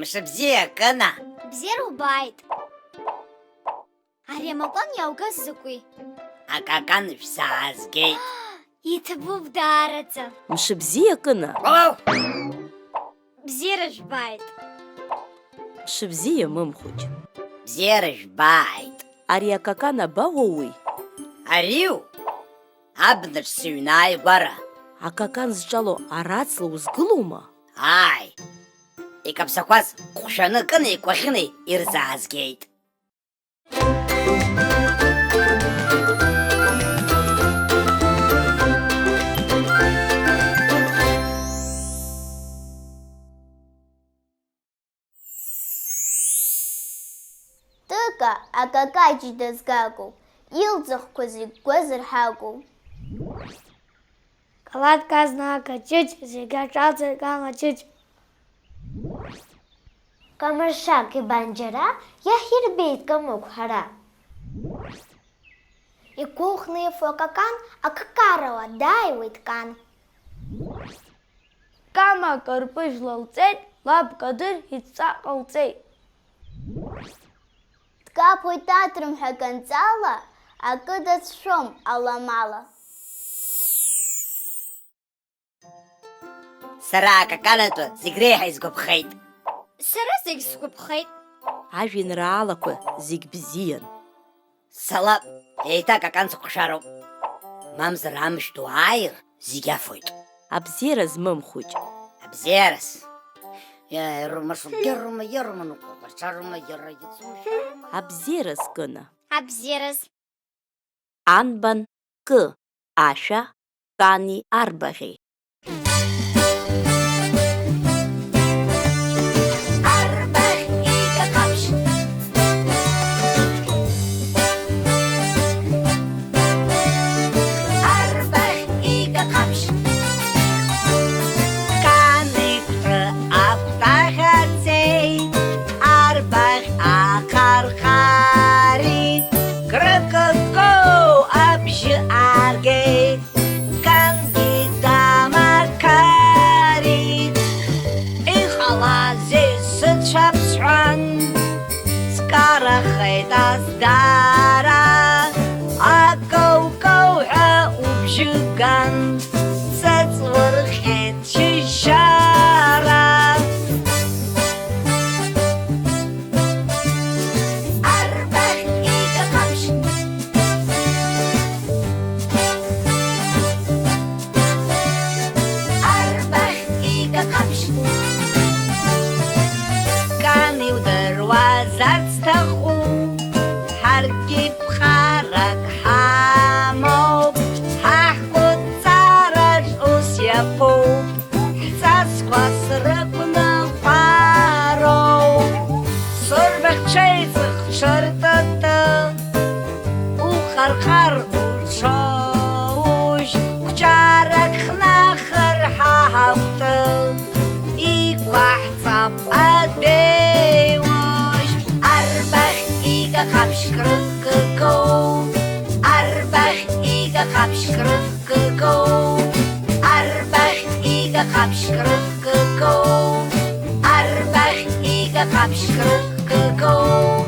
Мшыбзиа кына. Бзиара убааит. Ари амакәан иааугаз закәи? Акакан шәсаазгеит. Иҭабуп даараӡа. Мшыбзиа кына. Бзиара жәбааит. Мшыбзиа мымхәыҷ. Бзиара жәбааит. Ари акакан абауоуи? Ариу абнаҿ сыҩнааигәара. Акакан зҿало арацла узгылоума? Ааи, икаԥсақәаз ҟәшәаны кына икәахьыны ирзаазгеит. Тыка акакаҷ дазгагоу, илӡахқәа зегь гәазырҳагоу. Калаҭ казна акаҷыҷ, зегь аҿаҵырган аҷыҷ. Камыршак ибанџьара иаҳирбеит Камыгә ҳара. Игәыӷны ифо акакан аккарала дааиуеит Кан. Кама кырпыжә лалҵеит, лаб Кадыр идҵа ҟалҵеит. Дкаԥоит атрымҳәа ганҵала, акы дацәшәом аламала. Сара акаканатәы зегь реиҳа изгәаԥхеит. Сара зегь сгәаԥхеит. Ажәеинраалақәа зегь бзиан. Салап, еиҭа акакан сҟәшәароуп. Мамзар амш ду ааир, зегь афоит. Абзиараз мымхәыҷ. Абзиараз. Ирма, ҟәарҽарума, иара иҵушәарума. Абзиараз кына. Абзиараз. Анбан кы ашәа кани арбаӷьи. Арбах ига қапшқырық гыгоу